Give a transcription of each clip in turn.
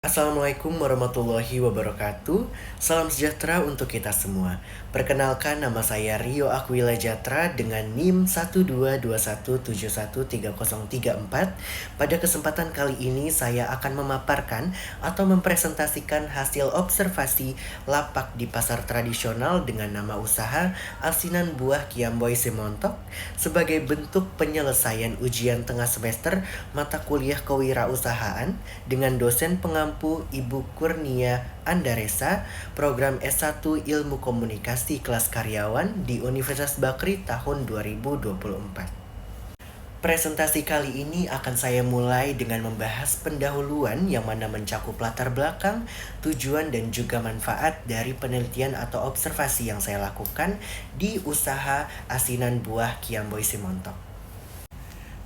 Assalamualaikum warahmatullahi wabarakatuh. Salam sejahtera untuk kita semua. Perkenalkan, nama saya Rio Aquila Jatra dengan NIM 12217130304. Pada kesempatan kali ini saya akan memaparkan atau mempresentasikan hasil observasi lapak di pasar tradisional dengan nama usaha Asinan Buah Kiamboy Simontok sebagai bentuk penyelesaian ujian tengah semester mata kuliah kewirausahaan dengan dosen pengampu Ibu Kurnia Andaresa, program S1 Ilmu Komunikasi kelas karyawan di Universitas Bakri tahun 2024. Presentasi kali ini akan saya mulai dengan membahas pendahuluan yang mana mencakup latar belakang, tujuan dan juga manfaat dari penelitian atau observasi yang saya lakukan di usaha Asinan Buah Kiamboy Simontok.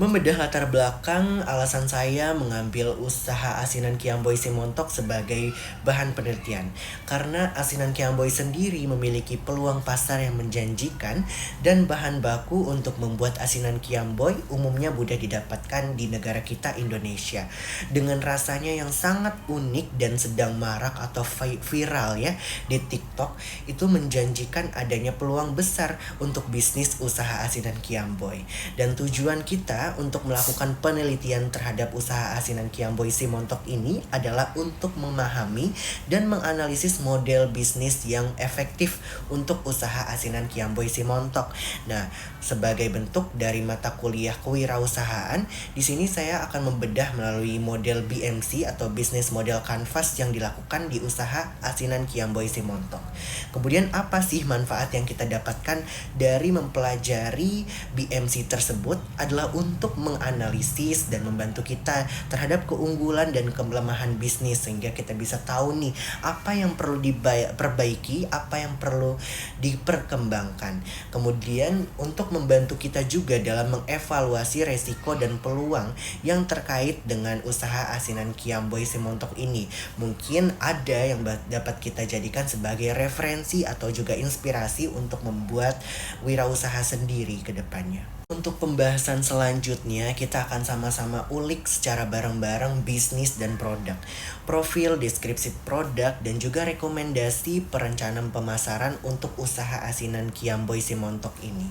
Membedah latar belakang, alasan saya mengambil usaha Asinan Kiamboy Simontok sebagai bahan penelitian. Karena Asinan Kiamboy sendiri memiliki peluang pasar yang menjanjikan dan bahan baku untuk membuat asinan Kiamboy umumnya mudah didapatkan di negara kita Indonesia. Dengan rasanya yang sangat unik dan sedang marak atau viral ya di TikTok, itu menjanjikan adanya peluang besar untuk bisnis usaha asinan Kiamboy. Dan tujuan kita untuk melakukan penelitian terhadap usaha asinan Kiamboy Simontok ini adalah untuk memahami dan menganalisis model bisnis yang efektif untuk usaha asinan Kiamboy Simontok. Nah, sebagai bentuk dari mata kuliah kewirausahaan, di sini saya akan membedah melalui model BMC atau Business Model Canvas yang dilakukan di usaha asinan Kiamboy Simontok. Kemudian apa sih manfaat yang kita dapatkan dari mempelajari BMC tersebut adalah untuk menganalisis dan membantu kita terhadap keunggulan dan kelemahan bisnis, sehingga kita bisa tahu nih apa yang perlu diperbaiki, apa yang perlu diperkembangkan. Kemudian untuk membantu kita juga dalam mengevaluasi resiko dan peluang yang terkait dengan usaha asinan Kiamboy Simontok ini. Mungkin ada yang dapat kita jadikan sebagai referensi atau juga inspirasi untuk membuat wirausaha sendiri ke depannya. Untuk pembahasan selanjutnya, kita akan sama-sama ulik secara bareng-bareng bisnis dan produk, profil, deskripsi produk, dan juga rekomendasi perencanaan pemasaran untuk usaha asinan Kiamboy Simontok ini.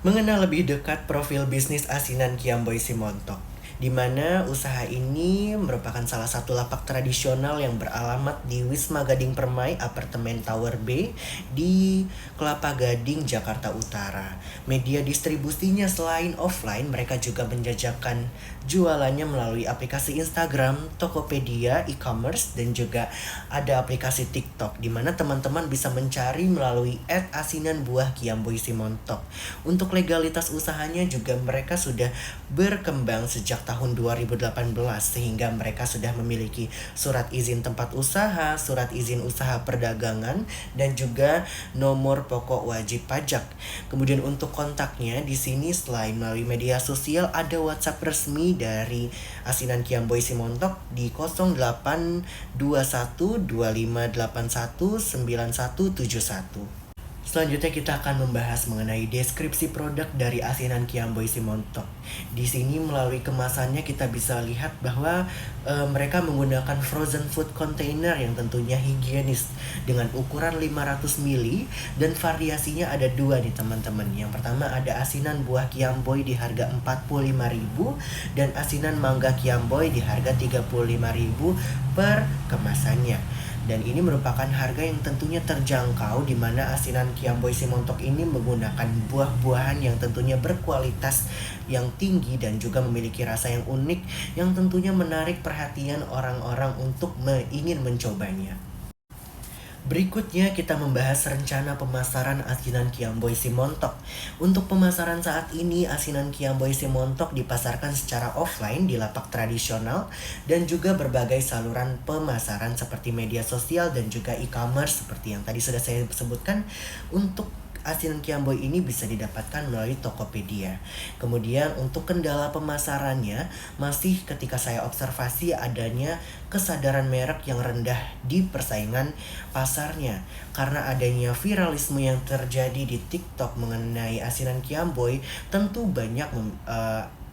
Mengenal lebih dekat profil bisnis asinan Kiamboy Simontok, di mana usaha ini merupakan salah satu lapak tradisional yang beralamat di Wisma Gading Permai Apartemen Tower B di Kelapa Gading, Jakarta Utara. Media distribusinya selain offline, mereka juga menjajakan jualannya melalui aplikasi Instagram, Tokopedia, e-commerce, dan juga ada aplikasi TikTok, di mana teman-teman bisa mencari melalui @asinanbuahkiamboy simontok. Untuk legalitas usahanya juga mereka sudah berkembang sejak tahun 2018, sehingga mereka sudah memiliki surat izin tempat usaha, surat izin usaha perdagangan, dan juga nomor pokok wajib pajak. Kemudian untuk kontaknya di sini selain melalui media sosial, ada WhatsApp resmi dari Asinan Kiamboy Simontok di 082125819171. Selanjutnya kita akan membahas mengenai deskripsi produk dari Asinan Kiamboy Simontok. Di sini melalui kemasannya kita bisa lihat bahwa mereka menggunakan frozen food container yang tentunya higienis dengan ukuran 500 ml dan variasinya ada dua nih teman-teman. Yang pertama ada asinan buah Kiamboy di harga 45.000 dan asinan mangga Kiamboy di harga 35.000 per kemasannya. Dan ini merupakan harga yang tentunya terjangkau, di mana asinan Kiamboy Simontok ini menggunakan buah-buahan yang tentunya berkualitas yang tinggi dan juga memiliki rasa yang unik yang tentunya menarik perhatian orang-orang untuk ingin mencobanya. Berikutnya kita membahas rencana pemasaran asinan Kiamboy Simontok. Untuk pemasaran saat ini, asinan Kiamboy Simontok dipasarkan secara offline di lapak tradisional dan juga berbagai saluran pemasaran seperti media sosial dan juga e-commerce seperti yang tadi sudah saya sebutkan. Untuk asinan Kiamboy ini bisa didapatkan melalui Tokopedia. Kemudian untuk kendala pemasarannya, masih ketika saya observasi adanya kesadaran merek yang rendah di persaingan pasarnya. Karena adanya viralisme yang terjadi di TikTok mengenai asinan Kiamboy, tentu banyak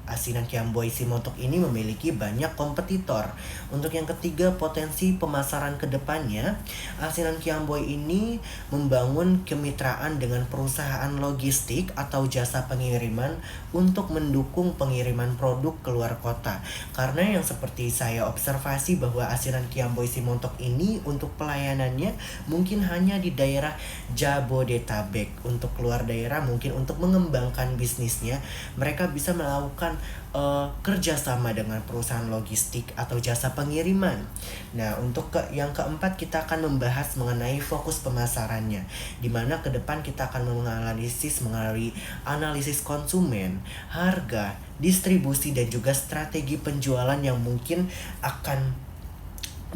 asinan Kiamboy Simontok ini memiliki banyak kompetitor. Untuk yang ketiga, potensi pemasaran kedepannya, asinan Kiamboy ini membangun kemitraan dengan perusahaan logistik atau jasa pengiriman untuk mendukung pengiriman produk keluar kota. Karena yang seperti saya observasi bahwa asinan Kiamboy Simontok ini untuk pelayanannya mungkin hanya di daerah Jabodetabek. Untuk keluar daerah mungkin untuk mengembangkan bisnisnya mereka bisa melakukan kerjasama dengan perusahaan logistik atau jasa pengiriman. Nah, untuk yang keempat kita akan membahas mengenai fokus pemasarannya, di mana ke depan kita akan menganalisis melalui analisis konsumen, harga, distribusi dan juga strategi penjualan yang mungkin akan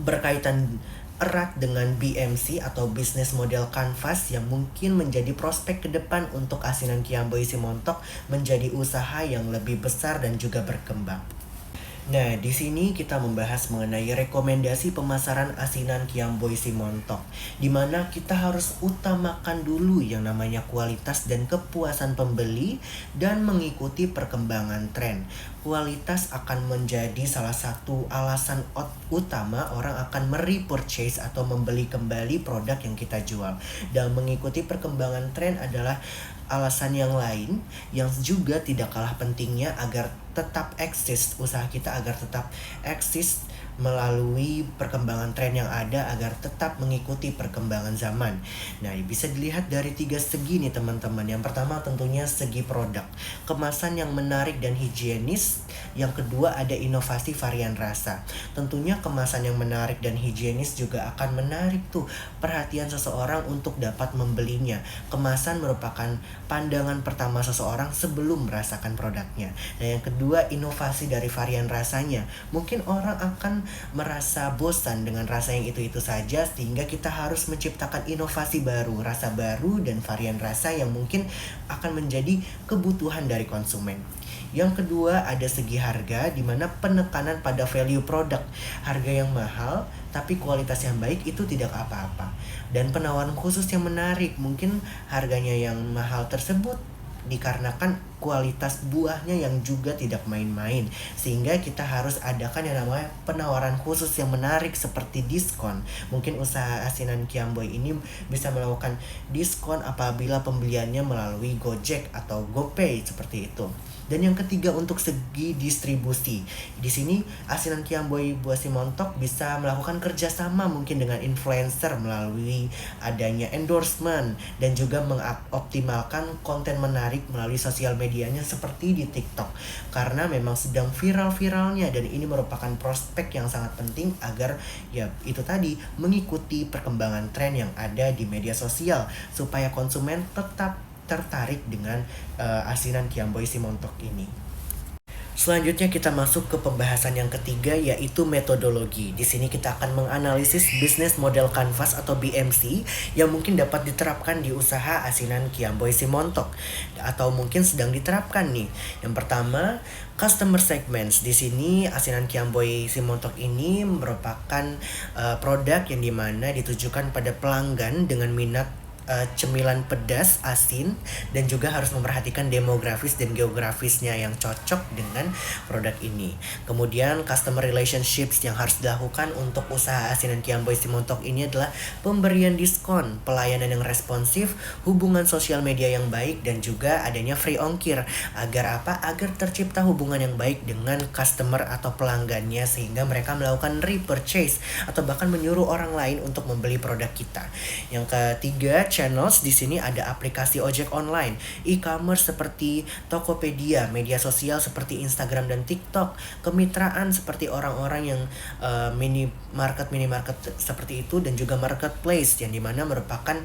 berkaitan erat dengan BMC atau Business Model Canvas yang mungkin menjadi prospek ke depan untuk asinan Kiamboy Simontok menjadi usaha yang lebih besar dan juga berkembang. Nah, di sini kita membahas mengenai rekomendasi pemasaran asinan Kiamboy Simontok, di mana kita harus utamakan dulu yang namanya kualitas dan kepuasan pembeli dan mengikuti perkembangan tren. Kualitas akan menjadi salah satu alasan utama orang akan merepurchase atau membeli kembali produk yang kita jual. Dan mengikuti perkembangan tren adalah alasan yang lain yang juga tidak kalah pentingnya agar tetap eksis, usaha kita agar tetap eksis melalui perkembangan tren yang ada agar tetap mengikuti perkembangan zaman. Nah, bisa dilihat dari 3 segi nih teman-teman. Yang pertama tentunya segi produk, kemasan yang menarik dan higienis. Yang kedua ada inovasi varian rasa. Tentunya kemasan yang menarik dan higienis juga akan menarik tuh perhatian seseorang untuk dapat membelinya. Kemasan merupakan pandangan pertama seseorang sebelum merasakan produknya. Nah, yang kedua inovasi dari varian rasanya. Mungkin orang akan merasa bosan dengan rasa yang itu-itu saja, sehingga kita harus menciptakan inovasi baru, rasa baru dan varian rasa yang mungkin akan menjadi kebutuhan dari konsumen. Yang kedua ada segi harga, di mana penekanan pada value product. Harga yang mahal tapi kualitas yang baik itu tidak apa-apa. Dan penawaran khusus yang menarik, mungkin harganya yang mahal tersebut dikarenakan kualitas buahnya yang juga tidak main-main, sehingga kita harus adakan yang namanya penawaran khusus yang menarik seperti diskon. Mungkin usaha asinan Kiamboy ini bisa melakukan diskon apabila pembeliannya melalui Gojek atau GoPay seperti itu. Dan yang ketiga untuk segi distribusi, di sini asinan Kiamboy Buah Simontok bisa melakukan kerjasama mungkin dengan influencer melalui adanya endorsement dan juga mengoptimalkan konten menarik melalui sosial medianya seperti di TikTok, karena memang sedang viral-viralnya dan ini merupakan prospek yang sangat penting agar ya itu tadi mengikuti perkembangan tren yang ada di media sosial supaya konsumen tetap tertarik dengan asinan Kiamboy Simontok ini. Selanjutnya kita masuk ke pembahasan yang ketiga, yaitu metodologi. Di sini kita akan menganalisis Business Model Canvas atau BMC yang mungkin dapat diterapkan di usaha asinan Kiamboy Simontok atau mungkin sedang diterapkan nih. Yang pertama, customer segments. Di sini asinan Kiamboy Simontok ini merupakan produk yang dimana ditujukan pada pelanggan dengan minat cemilan pedas, asin, dan juga harus memperhatikan demografis dan geografisnya yang cocok dengan produk ini. Kemudian customer relationships yang harus dilakukan untuk usaha asinan Kiamboy Simontok ini adalah pemberian diskon, pelayanan yang responsif, hubungan sosial media yang baik, dan juga adanya free ongkir. Agar apa? Agar tercipta hubungan yang baik dengan customer atau pelanggannya sehingga mereka melakukan repurchase atau bahkan menyuruh orang lain untuk membeli produk kita. Yang ketiga, channels. Di sini ada aplikasi ojek online, e-commerce seperti Tokopedia, media sosial seperti Instagram dan TikTok, kemitraan seperti orang-orang yang minimarket seperti itu, dan juga marketplace yang dimana merupakan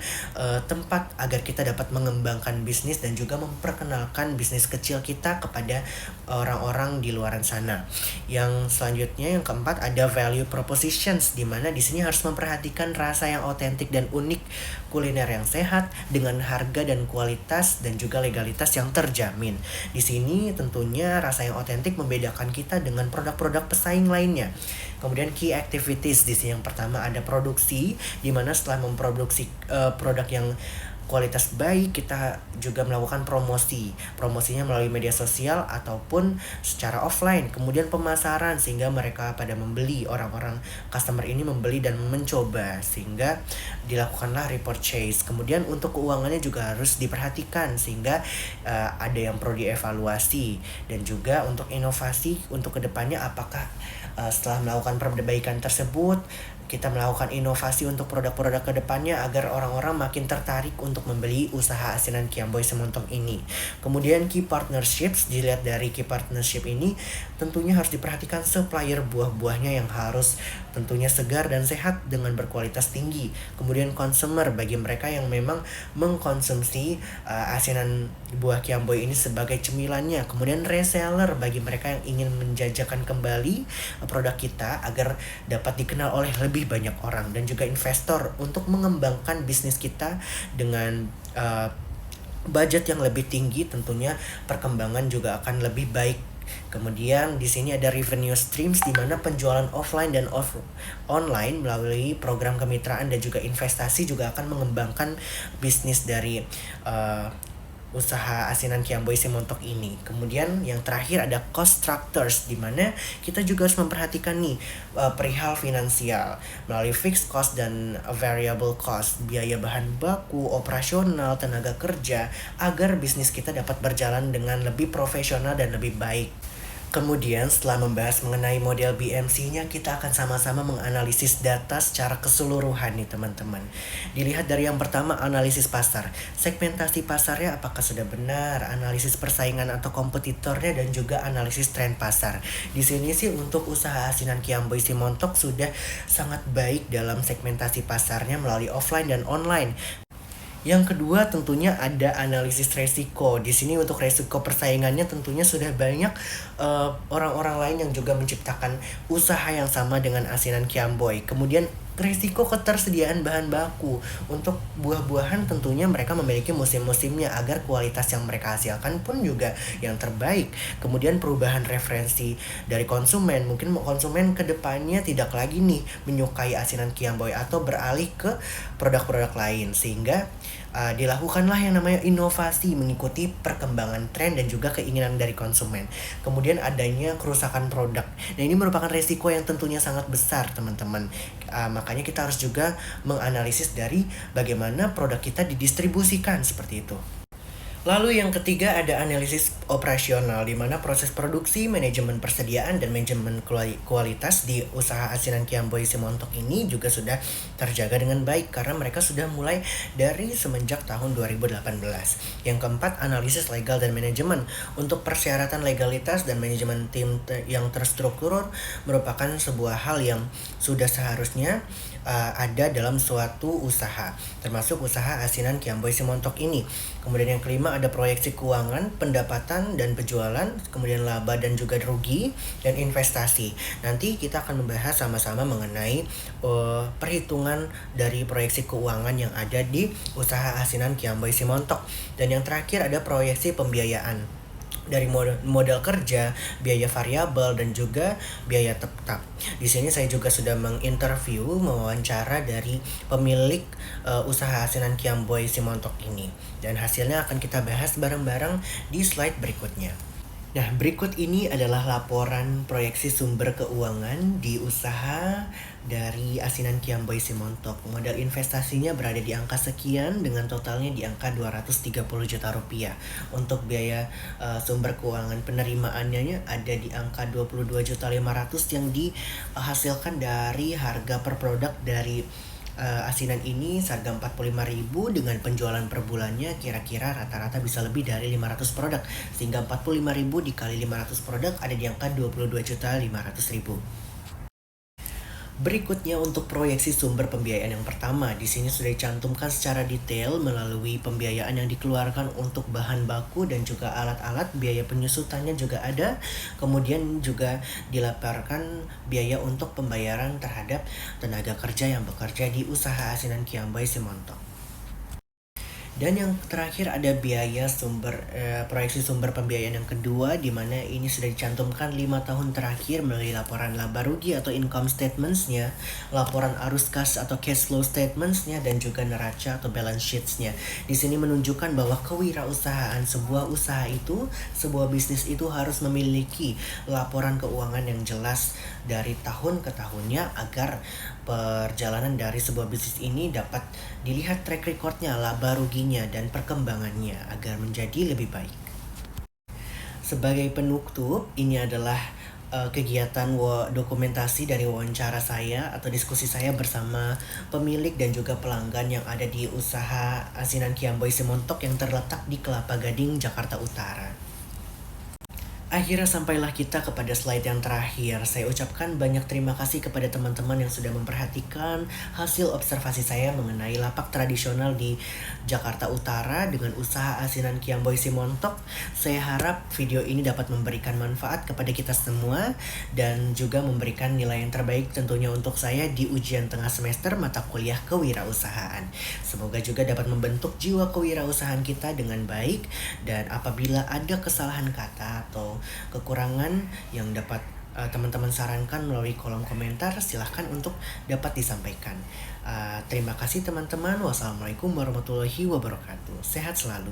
tempat agar kita dapat mengembangkan bisnis dan juga memperkenalkan bisnis kecil kita kepada orang-orang di luaran sana. Yang selanjutnya yang keempat ada value propositions, di mana di sini harus memperhatikan rasa yang otentik dan unik, kuliner yang sehat dengan harga dan kualitas dan juga legalitas yang terjamin. Di sini tentunya rasa yang otentik membedakan kita dengan produk-produk pesaing lainnya. Kemudian key activities, di sini yang pertama ada produksi, di mana setelah memproduksi produk yang kualitas baik, kita juga melakukan promosi. Promosinya melalui media sosial ataupun secara offline. Kemudian pemasaran sehingga mereka pada membeli, orang-orang customer ini membeli dan mencoba sehingga dilakukanlah repurchase. Kemudian untuk keuangannya juga harus diperhatikan sehingga ada yang perlu dievaluasi, dan juga untuk inovasi untuk kedepannya apakah setelah melakukan perbaikan tersebut kita melakukan inovasi untuk produk-produk kedepannya agar orang-orang makin tertarik untuk membeli usaha asinan Kiamboy Semontong ini. Kemudian key partnerships, dilihat dari key partnership ini tentunya harus diperhatikan supplier buah-buahnya yang harus tentunya segar dan sehat dengan berkualitas tinggi. Kemudian consumer, bagi mereka yang memang mengkonsumsi asinan buah Kiamboy ini sebagai cemilannya. Kemudian reseller, bagi mereka yang ingin menjajakan kembali produk kita agar dapat dikenal oleh lebih banyak orang. Dan juga investor untuk mengembangkan bisnis kita dengan budget yang lebih tinggi, tentunya perkembangan juga akan lebih baik. Kemudian di sini ada revenue streams di mana penjualan offline dan online melalui program kemitraan dan juga investasi juga akan mengembangkan bisnis dari usaha asinan Kiamboy Semontok ini. Kemudian yang terakhir ada cost structures, di mana kita juga harus memperhatikan nih perihal finansial melalui fixed cost dan variable cost, biaya bahan baku, operasional, tenaga kerja, agar bisnis kita dapat berjalan dengan lebih profesional dan lebih baik. Kemudian setelah membahas mengenai model BMC-nya, kita akan sama-sama menganalisis data secara keseluruhan nih teman-teman. Dilihat dari yang pertama, analisis pasar. Segmentasi pasarnya apakah sudah benar, analisis persaingan atau kompetitornya, dan juga analisis tren pasar. Di sini sih untuk usaha asinan Kiamboy Semontok sudah sangat baik dalam segmentasi pasarnya melalui offline dan online. Yang kedua tentunya ada analisis resiko. Di sini untuk resiko persaingannya tentunya sudah banyak orang-orang lain yang juga menciptakan usaha yang sama dengan asinan Kiamboy. Kemudian risiko ketersediaan bahan baku. Untuk buah-buahan tentunya mereka memiliki musim-musimnya agar kualitas yang mereka hasilkan pun juga yang terbaik. Kemudian perubahan referensi dari konsumen. Mungkin konsumen kedepannya tidak lagi nih menyukai asinan Kiamboy atau beralih ke produk-produk lain, sehingga dilakukanlah yang namanya inovasi mengikuti perkembangan tren dan juga keinginan dari konsumen. Kemudian adanya kerusakan produk. Nah, ini merupakan resiko yang tentunya sangat besar teman-teman. Makanya kita harus juga menganalisis dari bagaimana produk kita didistribusikan seperti itu. Lalu yang ketiga ada analisis operasional, di mana proses produksi, manajemen persediaan, dan manajemen kualitas di usaha asinan Kiamboy Semontok ini juga sudah terjaga dengan baik karena mereka sudah mulai dari semenjak tahun 2018. Yang keempat, analisis legal dan manajemen. Untuk persyaratan legalitas dan manajemen tim yang terstruktur merupakan sebuah hal yang sudah seharusnya ada dalam suatu usaha, termasuk usaha asinan Kiamboy Semontok ini. Kemudian yang kelima ada proyeksi keuangan, pendapatan dan penjualan, kemudian laba dan juga rugi, dan investasi. Nanti kita akan membahas sama-sama mengenai perhitungan dari proyeksi keuangan yang ada di usaha asinan Kiamboy Semontok. Dan yang terakhir ada proyeksi pembiayaan dari modal kerja, biaya variabel, dan juga biaya tetap. Di sini saya juga sudah menginterview, mewawancara dari pemilik usaha asinan Kiamboy Semontok ini, dan hasilnya akan kita bahas bareng-bareng di slide berikutnya. Nah, berikut ini adalah laporan proyeksi sumber keuangan di usaha dari asinan Kiamboy Semontok. Modal investasinya berada di angka sekian dengan totalnya di angka 230 juta rupiah. Untuk biaya sumber keuangan penerimaannya ada di angka 22.500 yang dihasilkan dari harga per produk dari asinan ini seharga 45.000 dengan penjualan per bulannya kira-kira rata-rata bisa lebih dari 500 produk, sehingga 45.000 dikali 500 produk ada di angka 22.500.000. Berikutnya untuk proyeksi sumber pembiayaan yang pertama, di sini sudah dicantumkan secara detail melalui pembiayaan yang dikeluarkan untuk bahan baku dan juga alat-alat, biaya penyusutannya juga ada. Kemudian juga dilaporkan biaya untuk pembayaran terhadap tenaga kerja yang bekerja di usaha asinan Kiamboy Semontok. Dan yang terakhir ada biaya proyeksi sumber pembiayaan yang kedua, di mana ini sudah dicantumkan 5 tahun terakhir melalui laporan laba rugi atau income statements-nya, laporan arus kas atau cash flow statements-nya, dan juga neraca atau balance sheets-nya. Di sini menunjukkan bahwa kewirausahaan sebuah bisnis itu harus memiliki laporan keuangan yang jelas dari tahun ke tahunnya agar perjalanan dari sebuah bisnis ini dapat dilihat track recordnya, laba ruginya, dan perkembangannya agar menjadi lebih baik. Sebagai penutup, ini adalah kegiatan dokumentasi dari wawancara saya atau diskusi saya bersama pemilik dan juga pelanggan yang ada di usaha asinan Kiamboy Simontok yang terletak di Kelapa Gading, Jakarta Utara. Akhirnya sampailah kita kepada slide yang terakhir. Saya ucapkan banyak terima kasih kepada teman-teman yang sudah memperhatikan hasil observasi saya mengenai lapak tradisional di Jakarta Utara dengan usaha asinan Kiamboy Simontok. Saya harap video ini dapat memberikan manfaat kepada kita semua dan juga memberikan nilai yang terbaik tentunya untuk saya di ujian tengah semester mata kuliah kewirausahaan. Semoga juga dapat membentuk jiwa kewirausahaan kita dengan baik, dan apabila ada kesalahan kata atau kekurangan yang dapat teman-teman sarankan melalui kolom komentar, silahkan untuk dapat disampaikan. Terima kasih teman-teman. Wassalamualaikum warahmatullahi wabarakatuh. Sehat selalu.